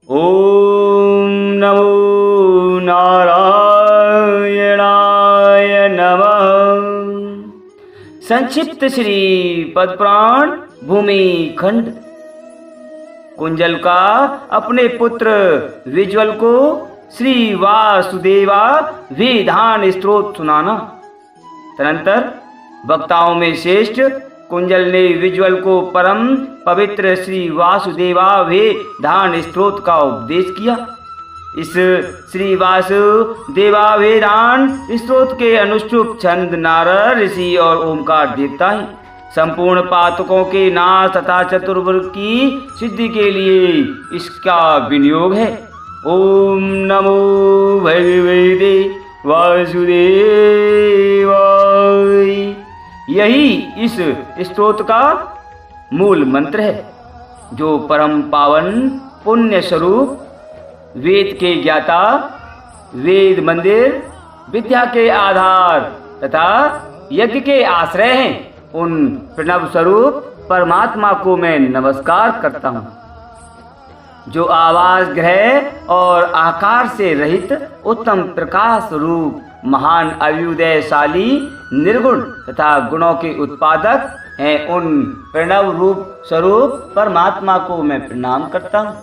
ओम नमो नारायणाय नमः। संक्षिप्त श्री पद्मपुराण भूमि खंड। कुंजल का अपने पुत्र विज्वल को श्री वासुदेवा विधान स्तोत्र सुनाना। तदनंतर वक्ताओं में श्रेष्ठ कुंजल ने विज्वल को परम पवित्र श्री वासुदेवा वेदांत स्तोत्र का उपदेश किया। इस श्री वासुदेवा वेदांत स्तोत्र के अनुष्टुप छंद नारद ऋषि और ओमकार देवता हैं। संपूर्ण पातकों के नाश तथा चतुर्वर्ग की सिद्धि के लिए इसका विनियोग है। ओम नमो भगवते वासुदेवाय। यही इस स्तोत्र का मूल मंत्र है, जो परम पावन पुण्य स्वरूप वेद के ज्ञाता, वेद मंदिर, विद्या के आधार तथा यज्ञ के आश्रय हैं। उन प्रणव स्वरूप परमात्मा को मैं नमस्कार करता हूँ, जो आवास ग्रह और आकार से रहित उत्तम प्रकाश रूप महान अभ्युदयशाली निर्गुण तथा गुणों के उत्पादक हैं। उन प्रणव रूप स्वरूप परमात्मा को मैं प्रणाम करता हूँ,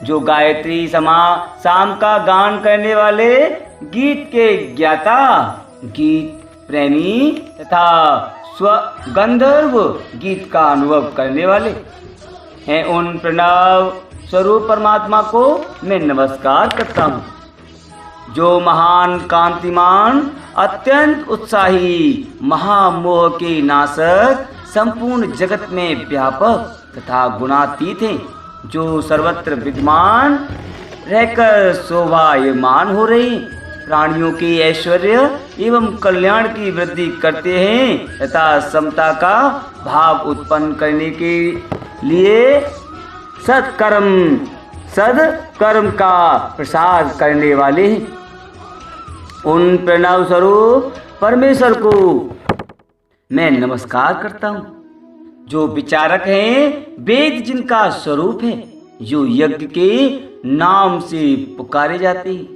जो गायत्री शाम का गान करने वाले, गीत के ज्ञाता, गीत प्रेमी तथा स्वगंधर्व गीत का अनुभव करने वाले हैं। उन प्रणव स्वरूप परमात्मा को मैं नमस्कार करता हूँ, जो महान कांतिमान, अत्यंत उत्साही, महामोह के नाशक, संपूर्ण जगत में व्यापक तथा गुणातीत हैं, जो सर्वत्र विद्यमान रहकर शोभायमान हो रहे हैं, प्राणियों के ऐश्वर्य एवं कल्याण की वृद्धि करते हैं तथा समता का भाव उत्पन्न करने के लिए सदकर्म का प्रसार करने वाले हैं। उन प्रणव स्वरूप परमेश्वर को मैं नमस्कार करता हूँ, जो विचारक हैं, वेद जिनका स्वरूप है, जो यज्ञ के नाम से पुकारे जाते हैं,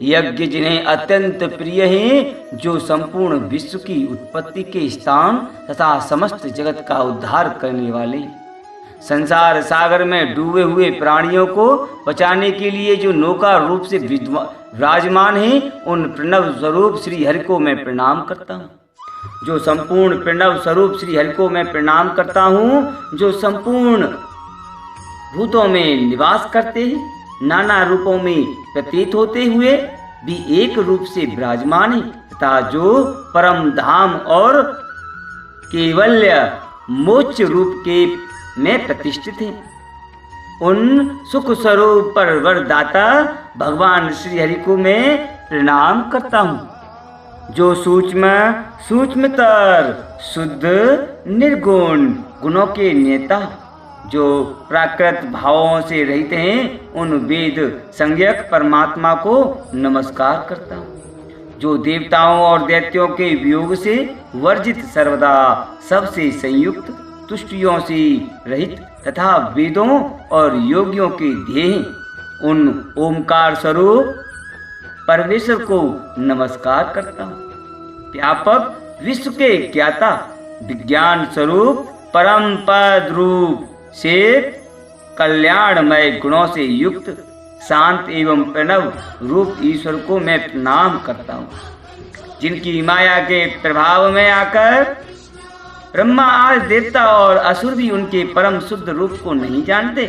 यज्ञ जिन्हें अत्यंत प्रिय हैं, जो संपूर्ण विश्व की उत्पत्ति के स्थान तथा समस्त जगत का उद्धार करने वाले हैं। संसार सागर में डूबे हुए प्राणियों को बचाने के लिए जो नौका रूप से विराजमान है, उन प्रणव स्वरूप श्री हरि को मैं प्रणाम करता हूँ, जो संपूर्ण प्रणव स्वरूप श्री हरि को मैं प्रणाम करता हूँ, जो संपूर्ण भूतों में निवास करते हैं, नाना रूपों में प्रतीत होते हुए भी एक रूप से विराजमान है तथा जो परम धाम और केवल्य मोक्ष रूप के में प्रतिष्ठित है। उन सुख स्वरूप पर वरदाता भगवान श्री हरि को मैं प्रणाम करता हूँ, जो सूक्ष्मतर शुद्ध निर्गुण गुणों के नेता, जो प्राकृत भावों से रहित हैं, उन वेद संज्ञक परमात्मा को नमस्कार करता हूँ, जो देवताओं और दैत्यों के वियोग से वर्जित, सर्वदा सबसे संयुक्त, तुष्टियों से रहित तथा वेदों और योगियों के ध्येय, उन ओमकार स्वरूप परमेश्वर को नमस्कार करता हूँ, व्यापक विश्व के ज्ञाता, विज्ञान स्वरूप परम पद रूप से कल्याणमय गुणों से युक्त, शांत एवं प्रणव रूप ईश्वर को मैं प्रणाम करता हूँ, जिनकी माया के प्रभाव में आकर ब्रह्मा आदि देवता और असुर भी उनके परम शुद्ध रूप को नहीं जानते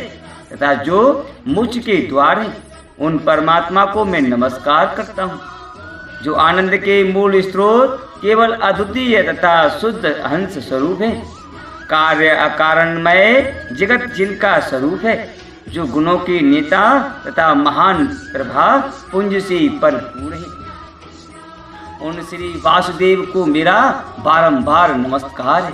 तथा जो मोक्ष के द्वार हैं, उन परमात्मा को मैं नमस्कार करता हूँ, जो आनंद के मूल स्रोत, केवल अद्वितीय तथा शुद्ध हंस स्वरूप है, कार्य अकारणमय जगत जिनका स्वरूप है, जो गुणों के नेता तथा महान प्रभा पुंज से परिपूर्ण है। उन श्री वासुदेव को मेरा बारंबार नमस्कार है,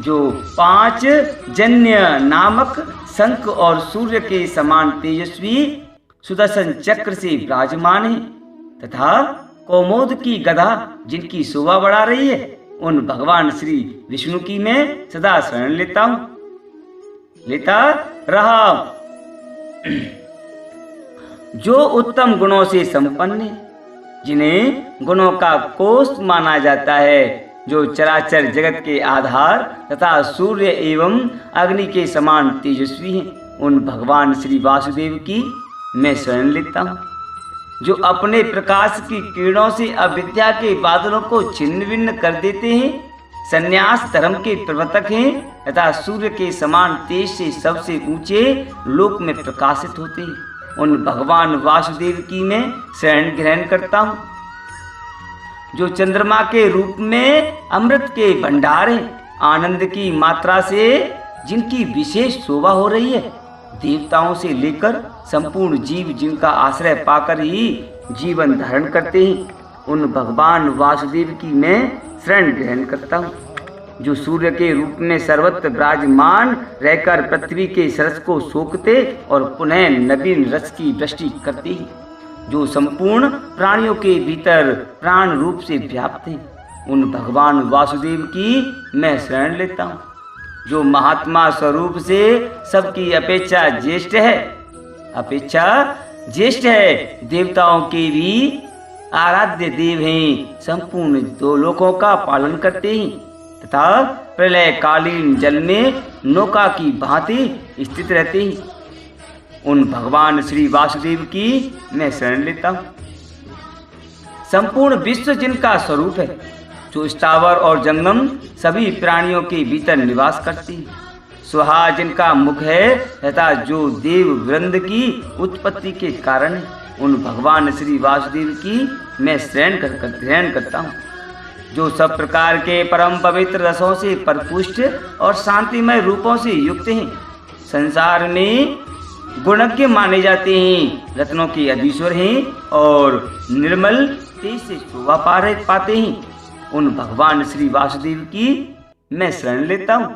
जो 5 जन्य नामक शंख और सूर्य के समान तेजस्वी सुदर्शन चक्र से विराजमान है तथा कौमोद की गदा जिनकी शोभा बढ़ा रही है, उन भगवान श्री विष्णु की मैं सदा शरण लेता रहा। जो उत्तम गुणों से संपन्न है, जिन्हें गुणों का कोष माना जाता है, जो चराचर जगत के आधार तथा सूर्य एवं अग्नि के समान तेजस्वी हैं, उन भगवान श्री वासुदेव की मैं शरण लेता हूँ, जो अपने प्रकाश की किरणों से अविद्या के बादलों को छिन्न भिन्न कर देते हैं, संन्यास धर्म के प्रवर्तक हैं तथा सूर्य के समान तेज से सबसे ऊंचे लोक में प्रकाशित होते हैं, उन भगवान वासुदेव की मैं शरण ग्रहण करता हूँ, जो चंद्रमा के रूप में अमृत के भंडार हैं, आनंद की मात्रा से जिनकी विशेष शोभा हो रही है, देवताओं से लेकर संपूर्ण जीव जिनका आश्रय पाकर ही जीवन धारण करते हैं, उन भगवान वासुदेव की मैं शरण ग्रहण करता हूँ, जो सूर्य के रूप में सर्वत्र विराजमान रहकर पृथ्वी के सरस को सोखते और पुनः नवीन रस की वृष्टि करते हैं, जो संपूर्ण प्राणियों के भीतर प्राण रूप से व्याप्त हैं, उन भगवान वासुदेव की मैं शरण लेता हूँ, जो महात्मा स्वरूप से सबकी अपेक्षा ज्येष्ठ है, देवताओं के भी आराध्य देव हैं, संपूर्ण दो लोकों का पालन करते हैं तथा प्रलय कालीन जल में नौका की भांति स्थित रहते हैं, उन भगवान श्री वासुदेव की मैं शरण लेता हूँ, संपूर्ण विश्व जिनका स्वरूप है, जो स्थावर और जंगम सभी प्राणियों के भीतर निवास करती है, सुहा जिनका मुख है तथा जो देव वृंद की उत्पत्ति के कारण है, उन भगवान श्री वासुदेव की मैं शरण ग्रहण करता हूँ, जो सब प्रकार के परम पवित्र रसों से परिपुष्ट और शांतिमय रूपों से युक्त हैं, संसार में गुणज्ञ माने जाते हैं, रत्नों के अधीश्वर हैं और निर्मल तेज से शोभा पाते हैं, उन भगवान श्री वासुदेव की मैं शरण लेता हूँ,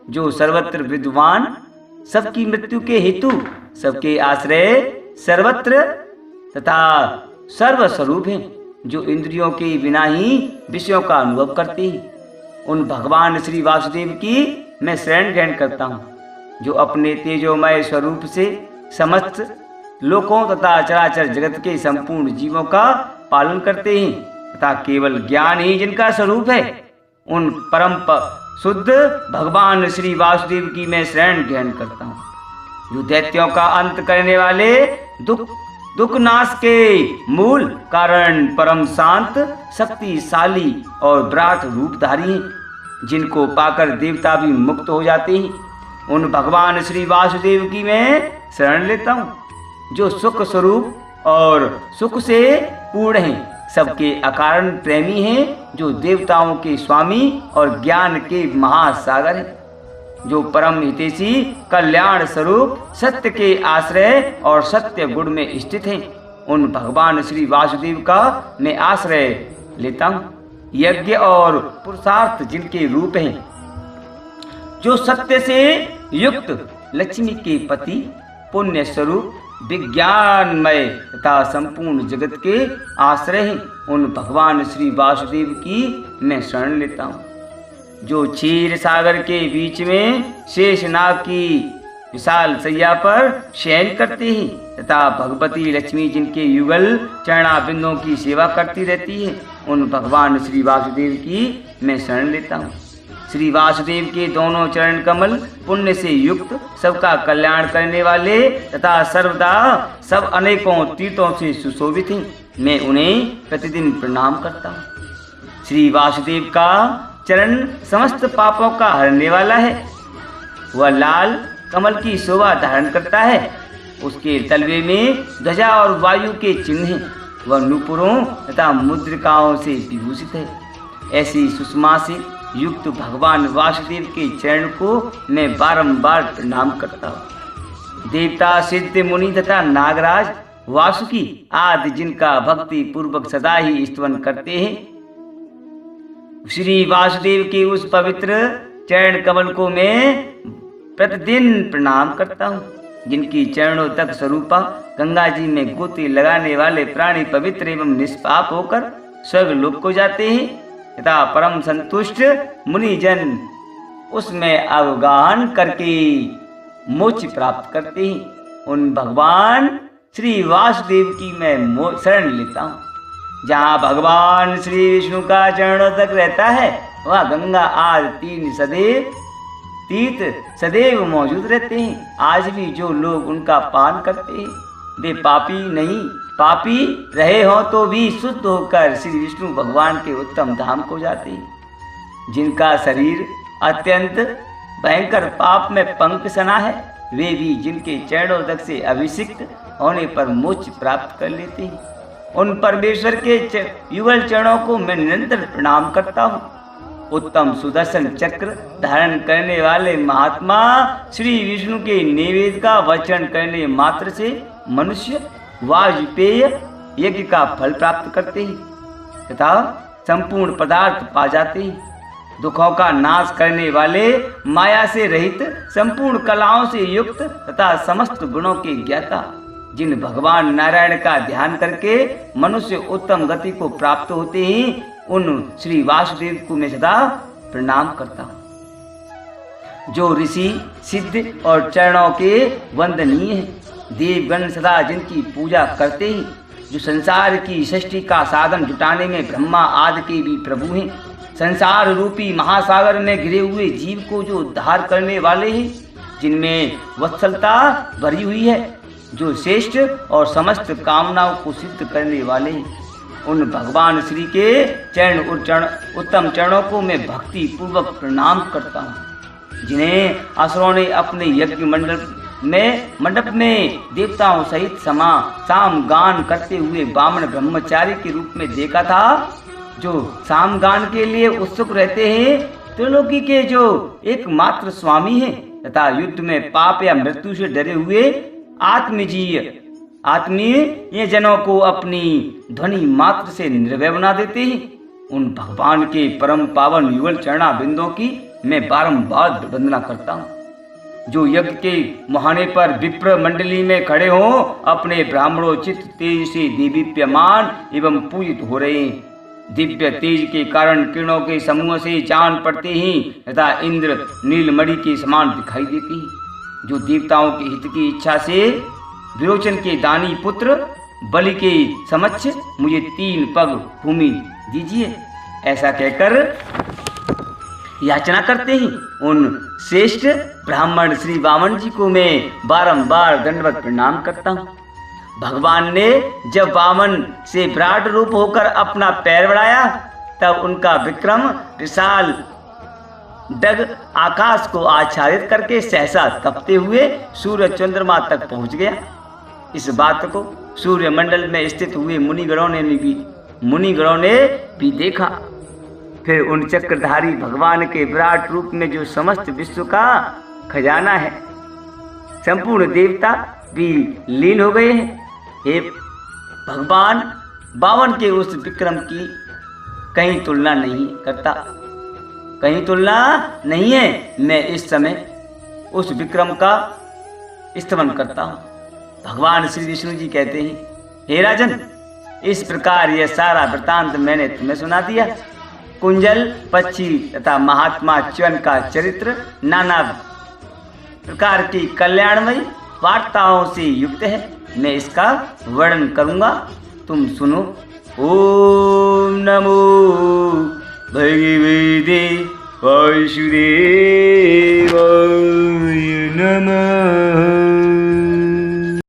जो सर्वत्र विद्वान, सबकी मृत्यु के हेतु, सबके आश्रय, सर्वत्र तथा सर्वस्वरूप हैं, जो इंद्रियों के बिना ही विषयों का अनुभव करते हैं, उन भगवान श्री वासुदेव की मैं शरण ग्रहण करता हूँ, जो अपने तेजोमय स्वरूप से समस्त लोकों तथा चराचर जगत के संपूर्ण जीवों का पालन करते हैं तथा केवल ज्ञान ही जिनका स्वरूप है, उन परम शुद्ध भगवान श्री वासुदेव की मैं शरण ग्रहण करता हूँ, जो दैत्यों का अंत करने वाले दुख नाश के मूल कारण परम शांत, शक्तिशाली और विराट रूपधारी हैं, जिनको पाकर देवता भी मुक्त हो जाते हैं, उन भगवान श्री वासुदेव की मैं शरण लेता हूँ, जो सुख स्वरूप और सुख से पूर्ण हैं, सबके अकारण प्रेमी हैं, जो देवताओं के स्वामी और ज्ञान के महासागर हैं, जो परम हितैषी कल्याण स्वरूप सत्य के आश्रय और सत्य गुण में स्थित हैं, उन भगवान श्री वासुदेव का मैं आश्रय लेता हूँ, यज्ञ और पुरुषार्थ जिनके रूप हैं, जो सत्य से युक्त लक्ष्मी के पति, पुण्य स्वरूप, विज्ञानमय तथा संपूर्ण जगत के आश्रय हैं, उन भगवान श्री वासुदेव की मैं शरण लेता हूँ, जो क्षीर सागर के बीच में शेषनाग की विशाल सैया पर शयन करते हैं तथा भगवती लक्ष्मी जिनके युगल चरणाबिंदों की सेवा करती रहती है, उन भगवान श्री वासुदेव की मैं शरण लेता हूँ। श्री वासुदेव के दोनों चरण कमल पुण्य से युक्त, सबका कल्याण करने वाले तथा सर्वदा सब अनेकों तीर्थों से सुशोभित हैं, मैं उन्हें प्रतिदिन प्रणाम करता हूँ। श्री वासुदेव का चरण समस्त पापों का हरने वाला है, वह लाल कमल की शोभा धारण करता है, उसके तलवे में ध्वजा और वायु के चिन्ह हैं, वह नूपुरों तथा मुद्रिकाओं से विभूषित है। ऐसी सुषमा से युक्त भगवान वासुदेव के चरण को मैं बारंबार प्रणाम करता हूँ। देवता, सिद्ध, मुनि तथा नागराज, वासुकी आदि जिनका भक्ति पूर्वक सदा ही स्तवन करते हैं, श्री वासुदेव के उस पवित्र चरण कमल को मैं प्रतिदिन प्रणाम करता हूँ, जिनकी चरणों तक स्वरूपा गंगा जी में गोते लगाने वाले प्राणी पवित्र एवं निष्पाप होकर स्वर्ग लोक को जाते हैं तथा परम संतुष्ट मुनिजन उसमें अवगाहन करके मोक्ष प्राप्त करते हैं। उन भगवान श्री वासुदेव की मैं शरण लेता हूँ। जहाँ भगवान श्री विष्णु का चरणों तक रहता है वह गंगा आज तीर्थ सदैव मौजूद रहते हैं। आज भी जो लोग उनका पान करते हैं वे पापी नहीं, पापी रहे हो तो भी शुद्ध होकर श्री विष्णु भगवान के उत्तम धाम को जाते हैं। जिनका शरीर अत्यंत भयंकर पाप में पंख सना है वे भी जिनके चरणोदक से अभिषिक्त होने पर मोक्ष प्राप्त कर लेते हैं। उन परमेश्वर के युगल चरणों को मैं निरंतर प्रणाम करता हूँ। उत्तम सुदर्शन चक्र धारण करने वाले महात्मा श्री विष्णु के नैवेद्य का वचन करने मात्र से मनुष्य वाजपेय यज्ञ का फल प्राप्त करते हैं तथा संपूर्ण पदार्थ पा जाते हैं। दुखों का नाश करने वाले, माया से रहित, संपूर्ण कलाओं से युक्त तथा समस्त गुणों के ज्ञाता जिन भगवान नारायण का ध्यान करके मनुष्य उत्तम गति को प्राप्त होते हैं उन श्री वासुदेव को मैं सदा प्रणाम करता हूँ। जो ऋषि सिद्ध और चरणों के वंदनीय हैं, देवगण सदा जिनकी पूजा करते हैं, जो संसार की सृष्टि का साधन जुटाने में ब्रह्मा आदि के भी प्रभु हैं, संसार रूपी महासागर में घिरे हुए जीव को जो उद्धार करने वाले हैं, जिनमें वत्सलता भरी हुई है, जो श्रेष्ठ और समस्त कामनाओं को सिद्ध करने वाले हैं, उन भगवान श्री के उत्तम चरणों को मैं भक्ति पूर्वक प्रणाम करता हूँ। जिन्हें असुरों ने अपने यज्ञ मंडप में देवताओं सहित साम गान करते हुए बामन ब्रह्मचारी के रूप में देखा था, जो साम गान के लिए उत्सुक रहते हैं, त्रिलोकी के जो एकमात्र स्वामी हैं तथा युद्ध में पाप या मृत्यु से डरे हुए आत्मीय जनों को अपनी ध्वनि मात्र से निर्भय बना देते हैं, उन भगवान के परम पावन युगल चरणा बिंदों की मैं बारंबार वंदना करता हूँ। जो यज्ञ के मुहाने पर विप्र मंडली में खड़े हों, अपने ब्राह्मणोचित तेज से दीप्यमान एवं पूजित हो रहे हैं। दिव्य तेज के कारण किरणों के समूह से चांद पड़ते हैं तथा इंद्र नीलमणि के समान दिखाई देती हैं। जो देवताओं के हित की इच्छा से विरोचन के दानी पुत्र बलि के समक्ष मुझे 3 पग भूमि दीजिए, ऐसा कहकर याचना करते हैं, उन श्रेष्ठ ब्राह्मण श्री वामन जी को मैं बारंबार दंडवत प्रणाम करता हूँ। भगवान ने जब वामन से विराट रूप होकर अपना पैर बढ़ाया तब उनका विक्रम विशाल डग आकाश को आच्छादित करके सहसा तपते हुए सूर्य चंद्रमा तक पहुंच गया। इस बात को सूर्य मंडल में स्थित हुए मुनिगणों ने भी देखा। फिर उन चक्रधारी भगवान के विराट रूप में जो समस्त विश्व का खजाना है, संपूर्ण देवता भी लीन हो गए हैं। हे भगवान, बावन के उस विक्रम की कहीं तुलना नहीं है। मैं इस समय उस विक्रम का स्तमन करता हूँ। भगवान श्री विष्णु जी कहते हैं, हे राजन, इस प्रकार यह सारा वृतांत मैंने तुम्हें सुना दिया। कुंजल पक्षी तथा महात्मा च्यवन का चरित्र नाना प्रकार की कल्याणमयी वार्ताओं से युक्त है। मैं इसका वर्णन करूंगा, तुम सुनो। ओम नमो भगवते वासुदेवाय नमः।